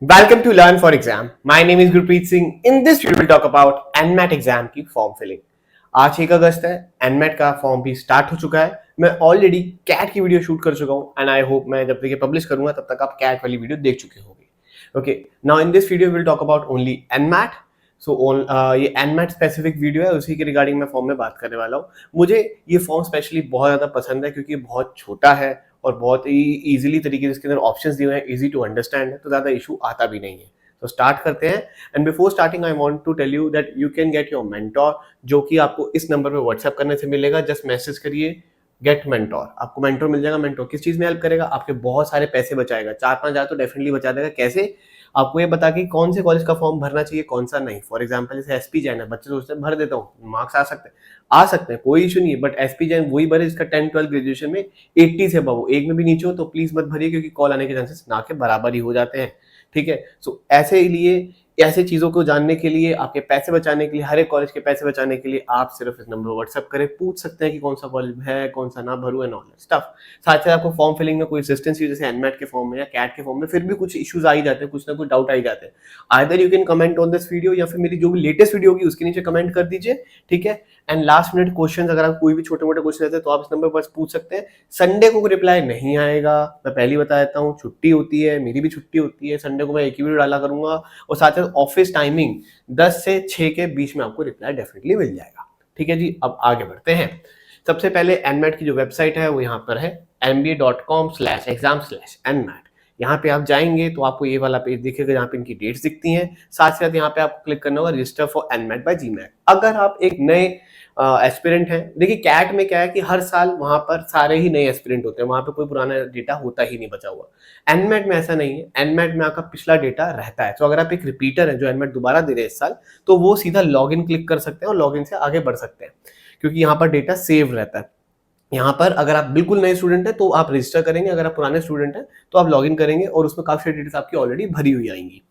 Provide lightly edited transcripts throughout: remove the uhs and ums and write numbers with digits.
Welcome to Learn for Exam. My name is Gurpreet Singh. In this video, we'll talk about NMAT exam की form filling. आज 1 अगस्त है, NMAT का form भी start हो चुका है. मैं ऑलरेडी कैट की वीडियो शूट कर चुका हूँ एंड आई होप मैं जब तक ये पब्लिश करूंगा तब तक आप कैट वाली वीडियो देख चुके होंगे. Okay, now in this video will talk about only NMAT. सो ये NMAT स्पेसिफिक वीडियो है, उसी के रिगार्डिंग मैं फॉर्म में बात करने वाला हूँ. मुझे ये फॉर्म स्पेशली बहुत ज़्यादा पसंद है क्योंकि बहुत छोटा है और बहुत ही ईजिली तरीके से इसके अंदर ऑप्शंस दिए हुए हैं, इजी टू अंडरस्टैंड है, तो ज़्यादा इशू आता भी नहीं है. तो स्टार्ट करते हैं. And before starting I want to tell you that you can get your mentor, जो कि आपको इस नंबर पे व्हाट्सएप करने से मिलेगा. जस्ट मैसेज करिए गेट मेंटोर, आपको मेंटोर मिल जाएगा. मेंटोर किस चीज में हेल्प करेगा? आपके बहुत सारे पैसे बचाएगा, 4-5 हज़ार तो डेफिनेटली बचा देगा. कैसे? आपको ये बता कि कौन से कॉलेज का फॉर्म भरना चाहिए, कौन सा नहीं. फॉर एग्जाम्पल जैसे एसपी जैन है, बच्चे सोचते हैं भर देता हूँ, मार्क्स आ सकते हैं, कोई इशू नहीं है. बट एसपी जैन वही भरे जिसका 10-12 ग्रेजुएशन में 80 से अबव हो. एक में भी नीचे हो तो प्लीज मत भरिए क्योंकि कॉल आने के चांसेस ना के बराबर ही हो जाते हैं. ठीक है, सो ऐसे लिए ऐसे चीजों को जानने के लिए, आपके पैसे बचाने के लिए, हर एक कॉलेज के पैसे बचाने के लिए आप सिर्फ इस नंबर पर व्हाट्सएप करें. पूछ सकते हैं कि कौन सा कॉलेज है, कौन सा ना भरू एंड ऑल स्टफ. साथ साथ आपको फॉर्म फिलिंग में कोई असिस्टेंस चाहिए जैसे एनमैट के फॉर्म में या कैट के फॉर्म में, फिर भी कुछ इश्यूज आ ही जाते हैं, कुछ ना कुछ डाउट आ ही जाते हैं. Either you can comment on this video या फिर मेरी जो भी लेटेस्ट वीडियो होगी उसके नीचे कमेंट कर दीजिए. ठीक है, एंड लास्ट मिनट क्वेश्चन अगर आप कोई भी छोटे मोटे क्वेश्चन रहते हैं तो आप इस नंबर पर पूछ सकते हैं. संडे को रिप्लाई नहीं आएगा, मैं पहले बता देता हूँ. छुट्टी होती है, मेरी भी छुट्टी होती है. संडे को मैं एक ही वीडियो डाला करूंगा और साथ साथ ऑफिस टाइमिंग 10 से 6 के बीच में आपको रिप्लाई डेफिनेटली मिल जाएगा. ठीक है जी, अब आगे बढ़ते हैं. सबसे पहले एनमैट की जो वेबसाइट है वो यहाँ पर है mba.com/exam/nmat. यहाँ पे आप जाएंगे तो आपको ये वाला पेज दिखेगा जहाँ पे इनकी डेट्स दिखती हैं. साथ साथ यहाँ पे आपको क्लिक करना होगा register for NMAT by GMAT. अगर आप एक नए एस्पिरेंट हैं, देखिए कैट में क्या है कि हर साल वहां पर सारे ही नए एस्पिरेंट होते हैं, वहां पे कोई पुराना डेटा होता ही नहीं बचा हुआ. एनमैट में ऐसा नहीं है, एनमैट में आपका पिछला डेटा रहता है. तो अगर आप एक रिपीटर है जो एनमैट दोबारा दे रहे हैं इस साल, तो वो सीधा लॉग इन क्लिक कर सकते हैं और लॉग इन से आगे बढ़ सकते हैं क्योंकि यहाँ पर डेटा सेव रहता है. यहाँ पर अगर आप बिल्कुल नए स्टूडेंट हैं तो आप रजिस्टर करेंगे, अगर आप पुराने स्टूडेंट हैं तो आप लॉग इन करेंगे और उसमें काफी डिटेल्स आपकी ऑलरेडी भरी हुई आएंगी.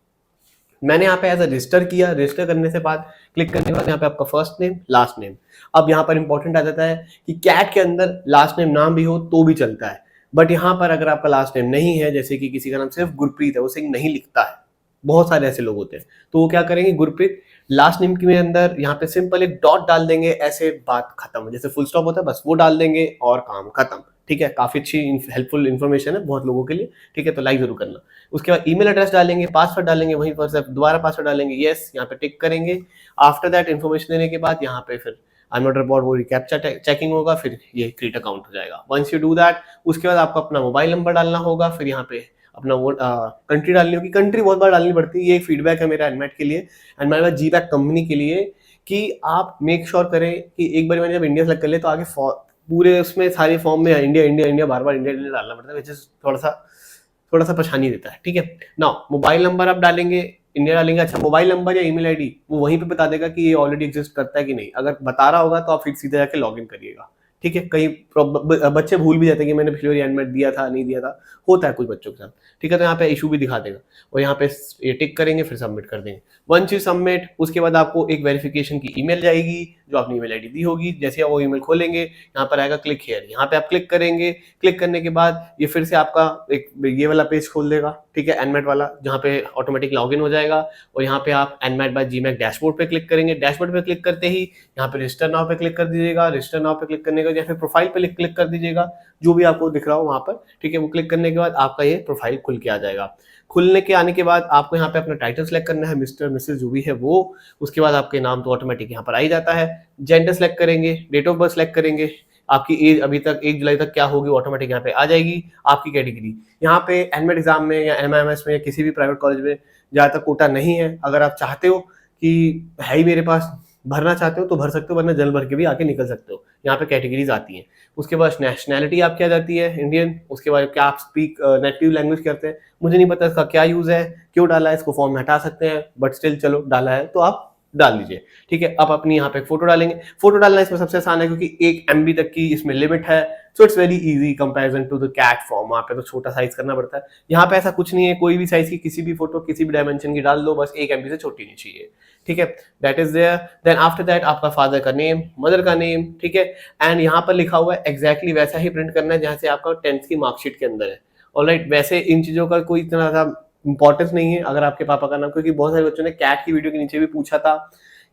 मैंने यहाँ पे एज अ रजिस्टर किया. रजिस्टर करने से बाद क्लिक करने के बाद यहाँ पे आपका फर्स्ट नेम लास्ट नेम. अब यहाँ पर इंपॉर्टेंट आ जाता है कि कैट के अंदर लास्ट नेम नाम भी हो तो भी चलता है, बट यहाँ पर अगर आपका लास्ट नेम नहीं है, जैसे कि किसी का नाम सिर्फ गुरप्रीत है, वो सिंह नहीं लिखता है, बहुत सारे ऐसे लोग होते हैं, तो वो क्या करेंगे, गुरप्रीत लास्ट नेम के अंदर यहाँ पे सिंपल एक डॉट डाल देंगे, ऐसे बात खत्म. जैसे फुल स्टॉप होता है बस वो डाल देंगे और काम खत्म. ठीक है, काफी अच्छी हेल्पफुल इन्फॉर्मेशन है बहुत लोगों के लिए. ठीक है, तो लाइक जरूर करना. उसके बाद ईमेल एड्रेस डालेंगे, पासवर्ड डालेंगे, वहीं पर से दोबारा पासवर्ड डालेंगे, यस यहाँ पे टिक करेंगे. आफ्टर दैट इन्फॉर्मेशन देने के बाद यहाँ पे फिर आई एम नॉट रोबोट वो कैप्चा चेकिंग होगा, फिर ये क्रिएट अकाउंट हो जाएगा. वंस यू डू दैट, उसके बाद आपको अपना मोबाइल नंबर डालना होगा, फिर यहाँ पे अपना वो कंट्री डालनी होगी. कंट्री बहुत बार डालनी पड़ती है, ये एक फीडबैक है मेरा एनमैट के लिए एंड मेरे जीपैक कंपनी के लिए कि आप मेक श्योर करें कि एक बार मैंने जब इंडिया सेलेक्ट कर लिया तो आगे पूरे उसमें सारे फॉर्म में इंडिया इंडिया इंडिया बार बार इंडिया इंडिया डालना पड़ता है, विच इज थोड़ा सा परेशानी देता है. ठीक है, नाउ मोबाइल नंबर आप डालेंगे, इंडिया डालेंगे. अच्छा, मोबाइल नंबर या ईमेल आईडी वो वहीं पे बता देगा कि ये ऑलरेडी एग्जिस्ट करता है कि नहीं. अगर बता रहा होगा तो आप फिर सीधे जाके लॉग इन करिएगा. ठीक है, कई बच्चे भूल भी जाते हैं कि मैंने पिछली बार एनमैट दिया था नहीं दिया था, होता है कुछ बच्चों के साथ. ठीक है, तो यहाँ पे इशू भी दिखा देगा और यहाँ पे ये टिक करेंगे, फिर सबमिट कर देंगे. वंस यू सबमिट, उसके बाद आपको एक वेरिफिकेशन की ईमेल जाएगी जो आपने ईमेल आईडी दी होगी. जैसे आप वो ईमेल खोलेंगे, यहाँ पर आएगा क्लिक हियर, यहाँ पे आप क्लिक करेंगे. क्लिक करने के बाद ये फिर से आपका एक ये वाला पेज खोल देगा. ठीक है, एनमैट वाला, जहाँ पे ऑटोमेटिक लॉग इन हो जाएगा और यहाँ पे आप एनमैट बाय जीमैट डैशबोर्ड पे क्लिक करेंगे. डैशबोर्ड पे क्लिक करते ही यहाँ पे रजिस्टर नाउ पे क्लिक कर दीजिएगा. रजिस्टर नाउ पे क्लिक करने के बाद या फिर प्रोफाइल पे क्लिक कर दीजिएगा, जो भी आपको दिख रहा हो वहां पर. ठीक है, वो क्लिक करने के बाद आपका ये प्रोफाइल खुल के आ जाएगा. खुलने के आने के बाद आपको यहाँ पे अपना टाइटल सेलेक्ट करना है, मिस्टर मिसेस जो भी है वो. उसके बाद आपके नाम तो ऑटोमेटिक यहाँ पर आ ही जाता है. जेंडर सेलेक्ट करेंगे, डेट ऑफ बर्थ सेलेक्ट करेंगे, आपकी एज अभी तक 1 जुलाई तक क्या होगी ऑटोमेटिक यहाँ पे आ जाएगी. आपकी कैटेगरी यहाँ पे एनमेट एग्जाम में या एमआईएमएस में या किसी भी प्राइवेट कॉलेज में ज्यादातर कोटा नहीं है. अगर आप चाहते हो कि है ही मेरे पास, भरना चाहते हो तो भर सकते हो, वरना जल भर के भी आके निकल सकते हो. यहाँ पे कैटेगरीज आती हैं. उसके बाद नेशनैलिटी आपकी आ जाती है इंडियन. उसके बाद क्या आप स्पीक नेटिव लैंग्वेज करते हैं, मुझे नहीं पता इसका क्या यूज है, क्यों डाला है, इसको फॉर्म में हटा सकते हैं, बट स्टिल चलो डाला है तो आप डाल दीजिए. ठीक है, आप अपनी यहाँ पे फोटो डालेंगे. फोटो डालना इसमें सबसे आसान है क्योंकि 1 MB तक की इसमें लिमिट है. So it's very easy comparison to the CAT form. वहाँ पे तो छोटा साइज करना पड़ता है, यहाँ पे ऐसा कुछ नहीं है. कोई भी साइज की किसी भी फोटो किसी भी डायमेंशन की डाल दो, बस 1 MB से छोटी नहीं चाहिए. ठीक है, that is there. Then after that आपका फादर का नेम, मदर का नेम. ठीक है, एंड यहाँ पर लिखा हुआ है एग्जैक्टली वैसा ही प्रिंट करना है जहाँ से आपका 10th की मार्कशीट के अंदर है. ऑलराइट, वैसे इन चीजों का कोई इतना ज्यादा इंपॉर्टेंस नहीं है अगर आपके पापा का नाम, क्योंकि बहुत सारे बच्चों ने कैट की वीडियो के नीचे भी पूछा था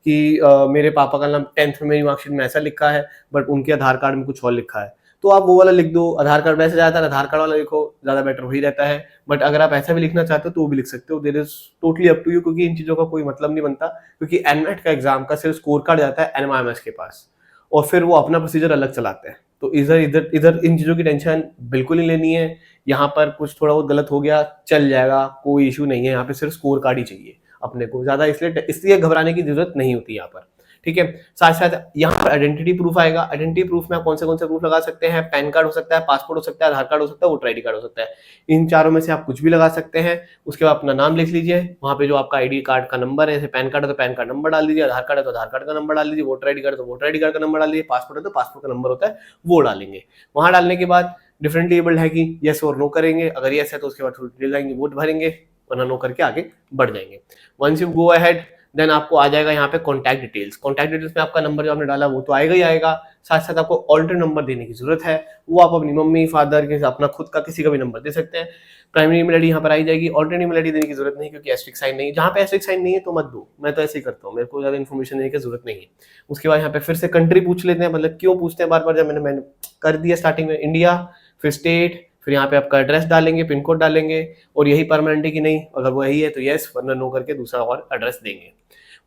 कि मेरे पापा का नाम 10th में मेरी मार्कशीट में ऐसा लिखा है बट उनके आधार कार्ड में कुछ और लिखा है, तो आप वो वाला लिख दो। आधार कार्ड वैसे ज़्यादातर आधार कार्ड वाला लिखो, ज़्यादा बेटर वही रहता है। बट अगर आप ऐसा भी लिखना चाहते हो तो वो भी लिख सकते हो, there is totally up to you, क्योंकि इन चीज़ों का कोई मतलब नहीं बनता, क्योंकि एनमेट का एग्जाम का सिर्फ स्कोर कार्ड जाता है एनएमआईएमएस के पास और फिर वो अपना प्रोसीजर अलग चलाते हैं। तो इधर इधर इधर इन चीज़ों की टेंशन बिल्कुल नहीं लेनी है। यहाँ पर कुछ थोड़ा बहुत गलत हो गया चल जाएगा, कोई इशू नहीं है, यहाँ पे सिर्फ स्कोर कार्ड ही चाहिए अपने को, ज़्यादा इसलिए घबराने की जरूरत नहीं होती यहाँ पर, ठीक है। साथ साथ यहाँ पर आइडेंटिटी प्रूफ आएगा। आइडेंटिटी प्रूफ में आप कौन से प्रूफ लगा सकते हैं, पैन कार्ड हो सकता है, पासपोर्ट हो सकता है, आधार कार्ड हो सकता है, वोटर आईडी कार्ड हो सकता है। इन चारों में से आप कुछ भी लगा सकते हैं। उसके बाद अपना नाम लिख लीजिए, वहाँ पे जो आपका आईडी कार्ड का नंबर है, जैसे पैन कार्ड है तो पैन कार्ड नंबर डाल दीजिए, आधार कार्ड है तो आधार कार्ड का नंबर डाल दीजिए, वोटर आईडी कार्ड है तो वोटर आईडी कार्ड का नंबर डाल दीजिए, पासपोर्ट है तो पासपोर्ट का नंबर होता है वो डालेंगे। वहां डालने के बाद डिफरेंटली एबल्ड है कि यस और नो करेंगे, अगर यस है तो उसके बाद थोड़ी डिटेल आएंगे, वोट भरेंगे, वरना नो करके आगे बढ़ जाएंगे। Once you go ahead then आपको आ जाएगा यहाँ पे कॉन्टैक्ट डिटेल्स। कॉन्टैक्ट डिटेल्स में आपका नंबर जो आपने डाला वो तो आएगा ही आएगा, साथ साथ आपको ऑल्टरनेट नंबर देने की जरूरत है, वो आप अपनी मम्मी फादर के, अपना खुद का किसी का भी नंबर दे सकते हैं। प्राइमरी ईमेल आईडी यहाँ पर आई जाएगी। ऑल्टरनेट ईमेल आईडी देने की जरूरत नहीं, क्योंकि एस्ट्रिक साइन नहीं है, जहाँ पे एस्ट्रिक साइन नहीं है तो मत दो, मैं तो ऐसे ही करता हूँ, मेरे को ज्यादा इन्फॉर्मेशन देने की जरूरत नहीं है। उसके बाद यहाँ पे फिर से कंट्री पूछ लेते हैं, मतलब क्यों पूछते हैं बार बार, जब मैंने कर दिया स्टार्टिंग में इंडिया, फिर स्टेट, फिर यहाँ पे आपका एड्रेस डालेंगे, पिन कोड डालेंगे, और यही परमानेंट है कि नहीं, अगर वो यही है तो यस, वरना नो करके दूसरा और एड्रेस देंगे।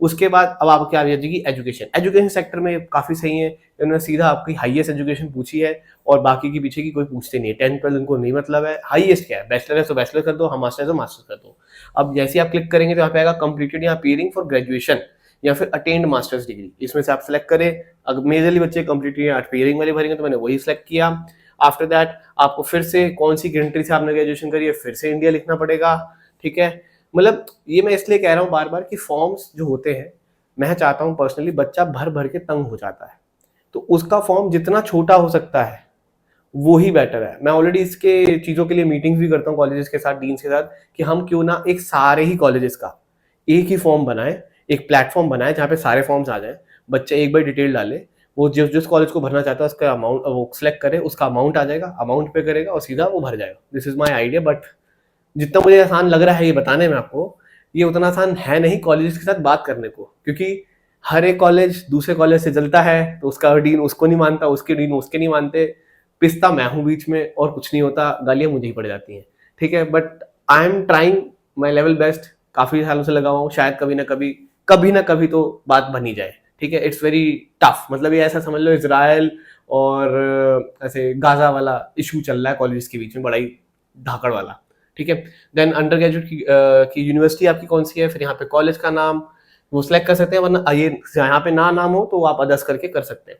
उसके बाद अब आपकी आ जाएगी एजुकेशन। एजुकेशन सेक्टर में काफी सही है, इन्होंने सीधा आपकी हाईएस्ट एजुकेशन पूछी है और बाकी की पीछे की कोई पूछते नहीं है। 10th ट्वेल्थ उनको नहीं मतलब है, हाईएस्ट क्या है, बैचलर है तो बैचलर कर दो, हम मास्टर है तो मास्टर कर दो। अब जैसे आप क्लिक करेंगे तो यहाँ पे आएगा कंप्लीटेड या अपीयरिंग फॉर ग्रेजुएशन या फिर अटेंड मास्टर्स डिग्री, इसमें से आप सेलेक्ट करें। अगर मेजरली बच्चे कंप्लीटेड या अपीयरिंग वाले भरेंगे तो मैंने वही सिलेक्ट किया। आफ्टर दैट आपको फिर से कौन सी कंट्री से आपने ग्रेजुएशन करी है, फिर से इंडिया लिखना पड़ेगा, ठीक है। मतलब ये मैं इसलिए कह रहा हूँ बार बार कि फॉर्म्स जो होते हैं, मैं चाहता हूं पर्सनली बच्चा भर भर के तंग हो जाता है, तो उसका फॉर्म जितना छोटा हो सकता है वो ही बेटर है। मैं ऑलरेडी इसके चीजों के लिए मीटिंग्स भी करता हूँ कॉलेजेस के साथ, डीन्स के साथ, कि हम क्यों ना एक सारे ही कॉलेजेस का एक ही फॉर्म बनाए, एक प्लेटफॉर्म बनाए जहाँ पे सारे फॉर्म्स आ जाए, बच्चे एक बार डिटेल डाले, वो जिस कॉलेज को भरना चाहता है उसका अमाउंट वो सिलेक्ट करे, उसका अमाउंट आ जाएगा, अमाउंट पे करेगा और सीधा वो भर जाएगा। This is my idea, but जितना मुझे आसान लग रहा है ये बताने में आपको, ये उतना आसान है नहीं कॉलेज के साथ बात करने को, क्योंकि हर एक कॉलेज दूसरे कॉलेज से जलता है, तो उसका डीन उसको नहीं मानता, उसके डीन उसके नहीं मानते, पिसता मैं हूँ बीच में और कुछ नहीं होता, गालियां मुझे ही पड़ जाती हैं, ठीक है। But I am trying my level best, काफी सालों से लगा हुआ हूँ, शायद कभी ना कभी तो बात बनी जाए, ठीक है। इट्स वेरी टफ, मतलब ये ऐसा समझ लो इजराइल और ऐसे गाजा वाला इशू चल रहा है कॉलेज के बीच में, बड़ा ही धाकड़ वाला, ठीक है। देन अंडर ग्रेजुएट की यूनिवर्सिटी आपकी कौन सी है, फिर यहाँ पे कॉलेज का नाम वो सिलेक्ट कर सकते हैं, वरना ये यहाँ पे ना नाम हो तो आप अदर्स करके कर सकते हैं।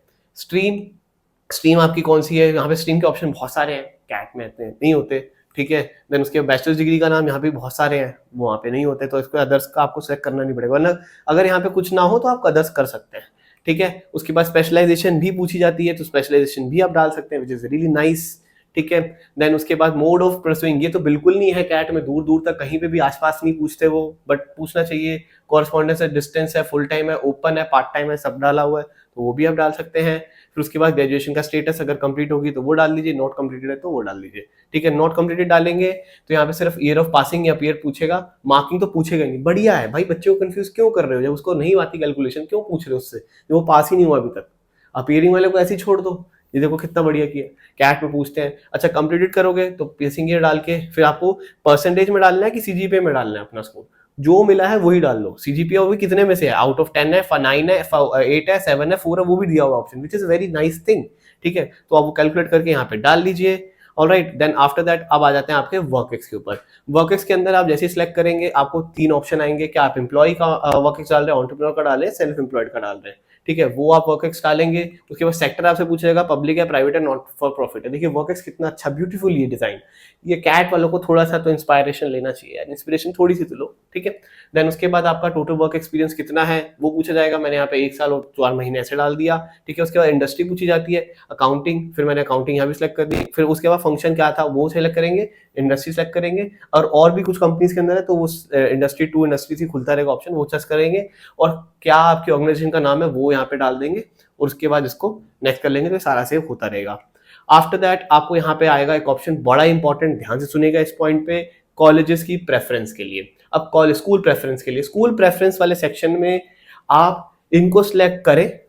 स्ट्रीम आपकी कौन सी है, यहाँ पे स्ट्रीम के ऑप्शन बहुत सारे हैं, कैट में इतने नहीं होते, ठीक है। देन उसके बैचलर्स डिग्री का नाम यहाँ पे बहुत सारे हैं, वो वहाँ पे नहीं होते, तो इसको अदर्स का आपको सिलेक्ट करना नहीं पड़ेगा, वरना अगर यहाँ पे कुछ ना हो तो आप अदर्स कर सकते हैं, ठीक है। उसके बाद स्पेशलाइजेशन भी पूछी जाती है, तो स्पेशलाइजेशन भी आप डाल सकते हैं, विच इज रियली नाइस, ठीक है। देन उसके बाद मोड ऑफ परसुइंग, ये तो बिल्कुल नहीं है कैट में, दूर दूर तक कहीं पे भी आसपास नहीं पूछते वो, बट पूछना चाहिए। कॉरस्पॉन्डेंस है, डिस्टेंस है, फुल टाइम है, ओपन है, पार्ट टाइम है, सब डाला हुआ है, तो वो भी आप डाल सकते हैं। फिर उसके बाद ग्रेजुएशन का स्टेटस अगर कंप्लीट होगी तो वो डाल दीजिए, नॉट कंप्लीटेड है तो वो डाल दीजिए, ठीक है। नॉट कंप्लीटेड डालेंगे तो यहाँ पे सिर्फ ईयर ऑफ पासिंग या ईयर पूछेगा, मार्किंग तो पूछेगा नहीं। बढ़िया है भाई, बच्चे को कंफ्यूज क्यों कर रहे हो, जब उसको नहीं आती कैलकुलेशन क्यों पूछ रहे हो उससे, वो पास ही नहीं हुआ अभी तक। अपीयरिंग वाले को ऐसे ही छोड़ दो, ये देखो कितना बढ़िया किया। कैट में पूछते हैं, अच्छा कंप्लीटेड करोगे तो पासिंग ईयर डाल के, फिर आपको परसेंटेज में डालना है कि सीजीपीए में डालना है, अपना स्कोर जो मिला है वही डाल लो। सीजीपीए वो भी कितने में से है, आउट ऑफ 10 है, 9 है, 8 है, 7 है, 4 है, वो भी दिया हुआ option, which is very nice thing, ठीक है। तो आप वो कैलकुलेट करके यहाँ पे डाल दीजिए। ऑलराइट, देन आफ्टर दैट अब आ जाते हैं आपके वर्कएक्स के ऊपर। वर्कएक्स के अंदर आप जैसे सिलेक्ट करेंगे आपको 3 ऑप्शन आएंगे, क्या आप एम्प्लॉय का वर्कएक्स डाल रहे हैं, एंटरप्रेन्योर का डाल रहे हैं, सेल्फ एम्प्लॉयड का डाल रहे हैं, ठीक है। वो आप वर्कएक्स डालेंगे। उसके बाद सेक्टर आपसे पूछेगा पब्लिक है, प्राइवेट है, नॉट फॉर प्रॉफिट है। देखिए वर्कएक्स कितना अच्छा ब्यूटीफुल ये डिजाइन, ये कैट वालों को थोड़ा सा तो इंस्पायरेशन लेना चाहिए, इंस्पिरेशन थोड़ी सी तो लो, ठीक है। देन उसके बाद आपका टोटल वर्क एक्सपीरियंस कितना है वो पूछा जाएगा, मैंने यहाँ पे 1 साल और 4 महीने ऐसे डाल दिया, ठीक है। उसके बाद इंडस्ट्री पूछी जाती है, अकाउंटिंग, फिर मैंने अकाउंटिंग यहाँ भी सिलेक्ट कर दी। फिर उसके बाद फंक्शन क्या था वो सिलेक्ट करेंगे, इंडस्ट्री सेलेक्ट करेंगे, और भी कुछ कंपनीज के अंदर है तो वो इंडस्ट्री टू इंडस्ट्री थ्री खुलता रहेगा ऑप्शन, वो चेक करेंगे, और क्या आपकी ऑर्गेनाइजेशन का नाम है वो यहाँ पे डाल देंगे, और उसके बाद इसको नेक्स्ट कर लेंगे तो सारा सेव होता रहेगा। आफ्टर दैट आपको यहाँ पे आएगा एक ऑप्शन बड़ा इंपॉर्टेंट, ध्यान से सुनिएगा इस पॉइंट पे, कॉलेजेस की प्रेफरेंस के लिए। अब स्कूल प्रेफरेंस के लिए, स्कूल प्रेफरेंस वाले सेक्शन में आप इनको सिलेक्ट करें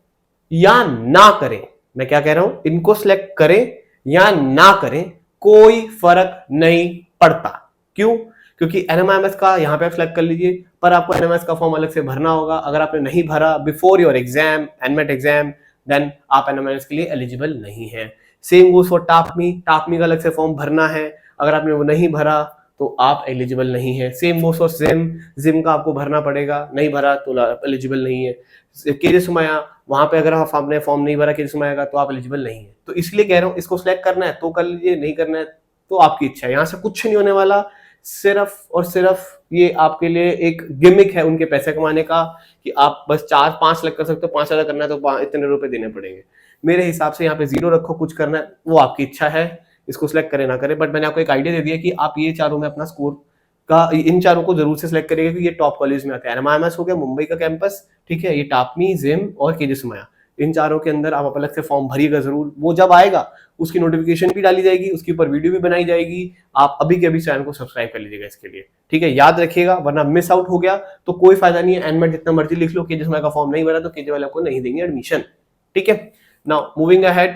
या ना करें, मैं क्या कह रहा हूं, इनको सिलेक्ट करें या ना करें, कोई फर्क नहीं पड़ता। क्यों? क्योंकि एनएमआईएमएस का यहां पे आप सिलेक्ट कर लीजिए, पर आपको एनएमआईएमएस का फॉर्म अलग से भरना होगा। अगर आपने नहीं भरा before your exam, NMAT exam, then आप एनएमआईएमएस के लिए एलिजिबल नहीं है। सेम गोस फॉर टापमी, टापमी का अलग से फॉर्म भरना है, अगर आपने वो नहीं भरा तो आप एलिजिबल नहीं है। Same goes for gym, gym का आपको भरना पड़ेगा, नहीं भरा तो एलिजिबल नहीं है। केजे सुमाया, वहां पे अगर आपने फॉर्म नहीं भरा केजे सुमाया का तो आप एलिजिबल नहीं है। तो इसलिए कह रहा हूं, इसको सिलेक्ट करना है तो कर लीजिए, नहीं करना है तो आपकी इच्छा है। यहां से कुछ नहीं होने वाला, सिर्फ और सिर्फ ये आपके लिए एक गिमिक है उनके पैसे कमाने का, कि आप बस 4-5 लाख कर सकते हो, 5,000 करना है तो इतने रुपए देने पड़ेंगे। मेरे हिसाब से यहाँ पे 0 रखो, कुछ करना है वो आपकी इच्छा है, इसको सिलेक्ट करे ना करे। बट मैंने आपको एक आइडिया दे दिया कि आप ये चारों में अपना स्कोर का, इन चारों को जरूर से सिलेक्ट करिएगा कि ये टॉप कॉलेज में आते हैं। एनएमआईएमएस हो गया मुंबई का कैंपस, ठीक है, ये टापमी, जिम और केजे सुमाया, इन चारों के अंदर आप अलग से फॉर्म भरिएगा जरूर। वो जब आएगा उसकी नोटिफिकेशन भी डाली जाएगी, उसके ऊपर वीडियो भी बनाई जाएगी। आप अभी के अभी चैनल को सब्सक्राइब कर लीजिएगा इसके लिए, ठीक है, याद रखिएगा, वरना मिस आउट हो गया तो कोई फायदा नहीं है। एनमेट जितना मर्जी लिख लो, केजे सुमाया का फॉर्म नहीं भरा तो केजे वाले आपको नहीं देंगे एडमिशन, ठीक है। नाउ मूविंग अहेड,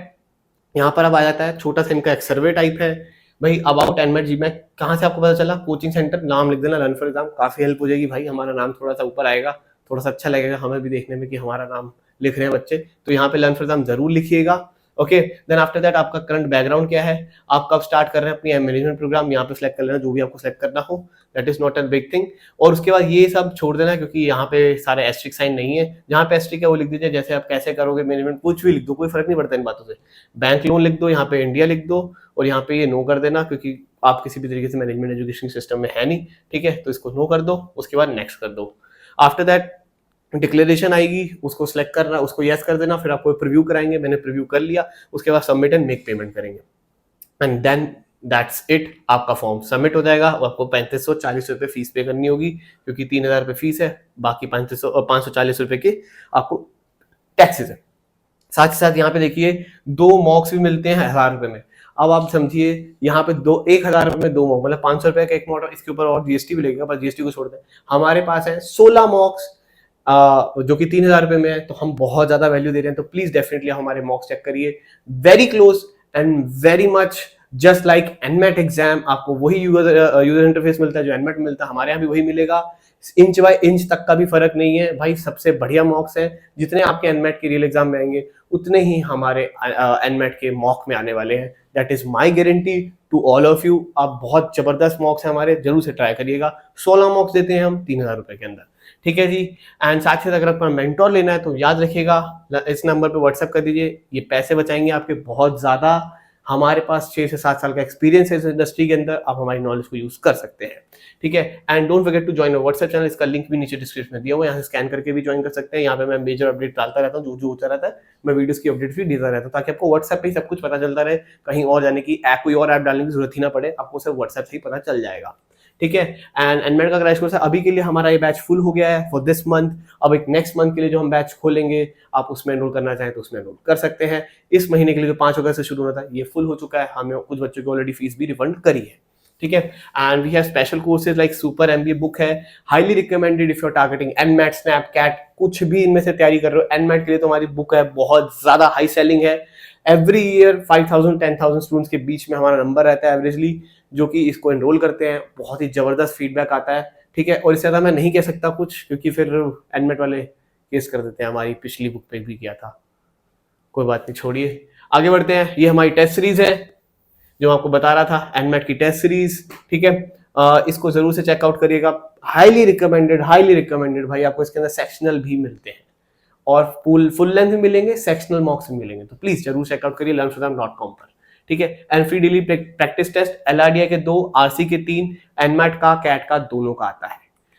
यहाँ पर अब आ जाता है छोटा सा इनका एक सर्वे टाइप है भाई, अबाउट एनमेट जीमैट। कहाँ से आपको पता चला? कोचिंग सेंटर, नाम लिख देना, लर्न फॉर एग्जाम, काफी हेल्प हो जाएगी भाई, हमारा नाम थोड़ा सा ऊपर आएगा, थोड़ा सा अच्छा लगेगा हमें भी देखने में कि हमारा नाम लिख रहे हैं बच्चे। तो यहाँ पे लर्न फॉर एग्जाम जरूर लिखिएगा, ओके। देन आफ्टर दैट आपका करंट बैकग्राउंड क्या है, आप कब स्टार्ट कर रहे हैं अपनी मैनेजमेंट प्रोग्राम, यहाँ पे सिलेक्ट कर लेना जो भी आपको सिलेक्ट करना हो, that is not a big thing. और उसके बाद ये सब छोड़ देना, क्योंकि यहाँ पे सारे एस्ट्रिक साइन नहीं है, जहाँ पे एस्ट्रिक है वो लिख दीजिए, जैसे आप कैसे करोगे मैनेजमेंट, कुछ भी लिख दो, कोई फर्क नहीं पड़ता इन बातों से। बैंक लोन लिख दो, यहाँ पे इंडिया लिख दो, और यहाँ पे ये नो कर देना, क्योंकि आप किसी भी तरीके से मैनेजमेंट एजुकेशन सिस्टम में है नहीं, ठीक है, तो इसको नो कर दो। उसके बाद नेक्स्ट कर दो। आफ्टर दैट डिक्लेरेशन आएगी, उसको सिलेक्ट करना, उसको यस कर देना, फिर आपको प्रीव्यू कराएंगे, मैंने प्रीव्यू कर लिया, उसके बाद सबमिट एंड मेक पेमेंट करेंगे, एंड देन दैट्स इट, आपका फॉर्म सबमिट हो जाएगा। और आपको 3540 रुपए फीस पे करनी होगी, क्योंकि 3000 रुपए फीस है, बाकी 540 रुपए के आपको टैक्सेस है। साथ ही साथ यहाँ पे देखिए 2 मॉक्स भी मिलते हैं 1000 रुपए में। अब आप समझिए यहाँ पे 1000 रुपए में 2 मॉक, मतलब 500 रुपए का एक मॉक, इसके ऊपर और जीएसटी भी लगेगा, पर जीएसटी को छोड़ दें। हमारे पास है 16 मॉक्स जो कि 3000 रुपए में है, तो हम बहुत ज्यादा वैल्यू दे रहे हैं। तो प्लीज डेफिनेटली हमारे मॉक्स चेक करिए, very close and very much just like NMAT exam. आपको वही यूजर इंटरफेस मिलता है जो एनमेट में मिलता है, हमारे यहाँ भी वही मिलेगा, इंच बाय इंच तक का भी फर्क नहीं है भाई। सबसे बढ़िया मॉक्स है, जितने आपके एनमेट के रियल एग्जाम में आएंगे उतने ही हमारे एनमेट के मॉक में आने वाले हैं। That is my guarantee to all of you. आप बहुत जबरदस्त मॉक्स हैं हमारे, जरूर से ट्राई करिएगा। 16 मॉक्स देते हैं हम 3000 रुपए के अंदर, ठीक है जी। एंड साथ ही साथ अगर आपका मेंटोर लेना है तो याद रखिएगा, इस नंबर पे व्हाट्सएप कर दीजिए, ये पैसे बचाएंगे आपके बहुत ज्यादा। हमारे पास 6 से 7 साल का एक्सपीरियंस है इस इंडस्ट्री के अंदर, आप हमारी नॉलेज को यूज कर सकते हैं, ठीक है। And don't forget to join our WhatsApp channel, इसका लिंक भी नीचे डिस्क्रिप्शन में दिया हुआ है, यहाँ से स्कैन करके भी ज्वाइन कर सकते हैं। यहाँ पे मैं मेजर अपडेट डालता रहता हूँ, जो होता रहता है, मैं वीडियोस की अपडेट भी देता रहता हूँ, ताकि आपको व्हाट्सएप पे ही सब कुछ पता चलता रहे, कहीं और जाने की कोई और ऐप डालने की जरूरत ही ना पड़े, आपको सिर्फ व्हाट्सएप से ही पता चल जाएगा, ठीक है। एंड एनमेट का क्रैश कोर्स है, अभी के लिए हमारा ये बैच फुल हो गया है फॉर दिस मंथ। अब एक नेक्स्ट मंथ के लिए जो हम बैच खोलेंगे, आप उसमें एनरोल करना चाहें तो उसमें एनरोल कर सकते हैं। इस महीने के लिए जो 5 अगस्त से शुरू होना था, ये फुल हो चुका है, हमें कुछ बच्चों की ऑलरेडी फीस भी रिफंड करी है, ठीक है। And we have special courses like super MBA book है, highly recommended if you are targeting NMAT, SNAP, CAT, कुछ भी इनमें से तैयारी कर रहे हो। एनमेट के लिए तो हमारी बुक है, बहुत ज्यादा हाई सेलिंग है। एवरी ईयर 5000-10,000 स्टूडेंट्स के बीच में हमारा नंबर रहता है एवरेजली, जो कि इसको एनरोल करते हैं। बहुत ही जबरदस्त फीडबैक आता है, ठीक है। और इससे ज्यादा मैं नहीं कह सकता कुछ, क्योंकि फिर एनमेट वाले केस कर देते हैं, हमारी पिछली बुक पे भी किया था। कोई बात नहीं, छोड़िए, आगे बढ़ते हैं। ये हमारी टेस्ट सीरीज है जो आपको बता रहा था, एनमेट की टेस्ट सीरीज, ठीक है। इसको जरूर से चेकआउट करिएगा, हाईली रिकमेंडेड भाई। आपको इसके अंदर सेक्शनल भी मिलते हैं और फुल लेंथ भी मिलेंगे, सेक्शनल मॉक्स भी मिलेंगे, तो प्लीज जरूर चेकआउट करिए learnfromexam.com पर, ठीक है। And free daily practice test, LRDI के 2, RC के 3, एनमेट का, कैट का, दोनों का आता है,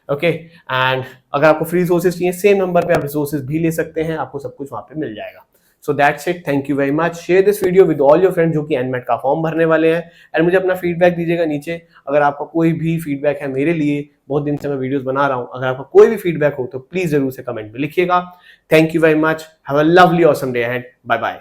ओके। एंड अगर आपको फ्री रिसोर्सेज चाहिए, सेम नंबर पे आप रिसोर्सेज भी ले सकते हैं, आपको सब कुछ वहां पे मिल जाएगा। So that's it, thank you very much. Share this video with all your friends जो कि एनमेट का फॉर्म भरने वाले हैं, एंड मुझे अपना फीडबैक दीजिएगा नीचे। अगर आपका कोई भी फीडबैक है मेरे लिए, बहुत दिन से मैं वीडियोस बना रहा हूं, अगर आपका कोई भी फीडबैक हो तो प्लीज जरूर से कमेंट में लिखिएगा। Thank you very much, have a lovely awesome day ahead, bye bye.